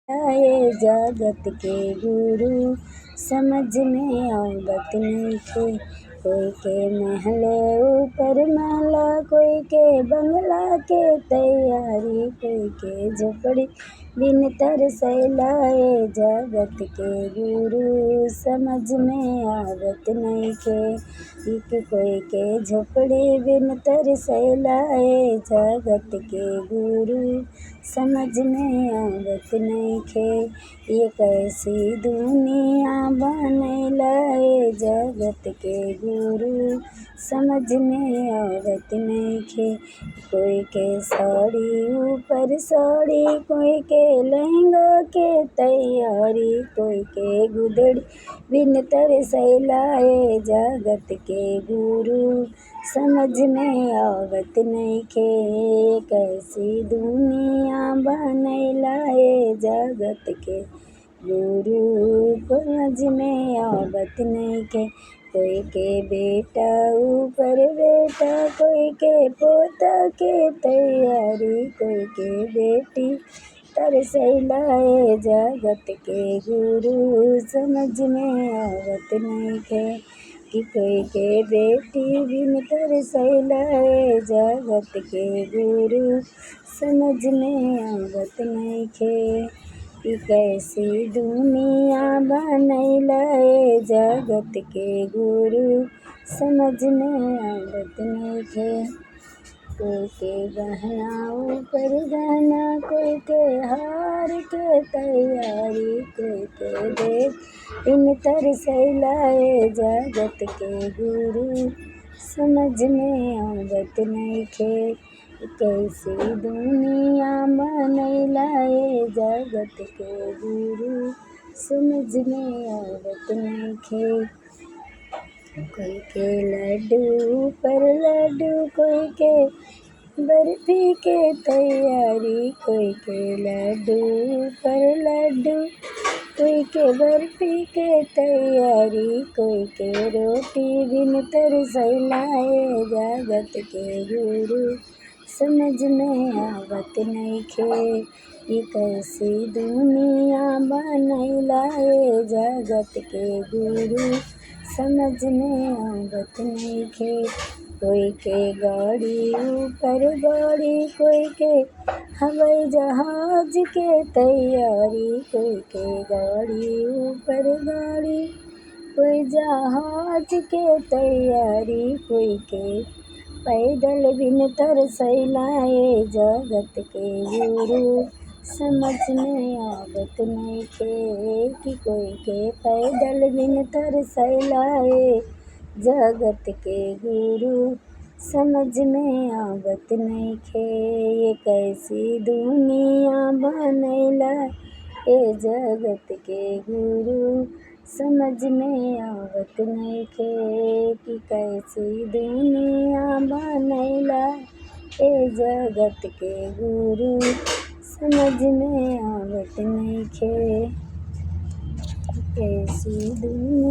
ये जगत के गुरु समझ में आवत नइखे। कोई के महले ऊपर महला, कोई के बंगला के तैयारी, कोई के झोपड़ी बिन तरसैला। ये जगत के गुरु समझ में आवत नइखे। कोई के झोपड़ी बिन तरसैला। ये जगत के गुरु समझ में आवत नइखे। ये कैसी दुनिया बनैला। ये जगत के गुरु समझ में आवत नइखे। कोई के साड़ी ऊपर साड़ी, कोई के लहंगा के तैयारी, कोई के गुदड़ी बिन तरसैला। ये जगत के गुरु समझ में आवत नइखे। कैसी दुनिया बनैला। ये जगत के गुरु समझ में आवत नइखे। कोई के बेटा ऊपर बेटा, कोई के पोता के तैयारी, कोई के बेटी तरसैला। ये जगत के गुरु समझ में आवत नइखे। कोई के बेटी बिन तरसैला। ये जगत के गुरु समझ में आवत नइखे। कैसी दुनिया बनैला। ये जगत के गुरु समझ में आवत नइखे। कोई के गहना ऊपर गहना, कोई के हार के तैयारी, कोई के देख बिन तरसैला। ये जगत के गुरु समझ में आवत नइखे। कैसी दुनिया बनैला। ये जगत के गुरु समझ में आवत नइखे। कोई के लड्डू ऊपर लड्डू, कोई के बर्फी के तैयारी, कोई के लड्डू ऊपर लड्डू, कोई के बर्फी के तैयारी, कोई के रोटी बिन तरसैला। ये जगत के गुरु समझ में आवत नइखे। कैसी दुनिया बनैला। ये जगत के गुरु समझ में आवत नइखे। कोई के गाड़ी ऊपर गाड़ी, कोई के हवाई जहाज के तैयारी, कोई के गाड़ी ऊपर गाड़ी, कोई जहाज के तैयारी, कोई के पैदल बिन तरसैला। ये जगत के गुरु समझ में आवत नइखे। कोई के पैदल बिन तरसैला। ये जगत के गुरु समझ में आवत नइखे। ये कैसी दुनिया बनैला। ये जगत के गुरु समझ में आवत नइखे। कैसी दुनिया बनैला। ये जगत के गुरु समझ में आवत नइखे। कैसी दुनिया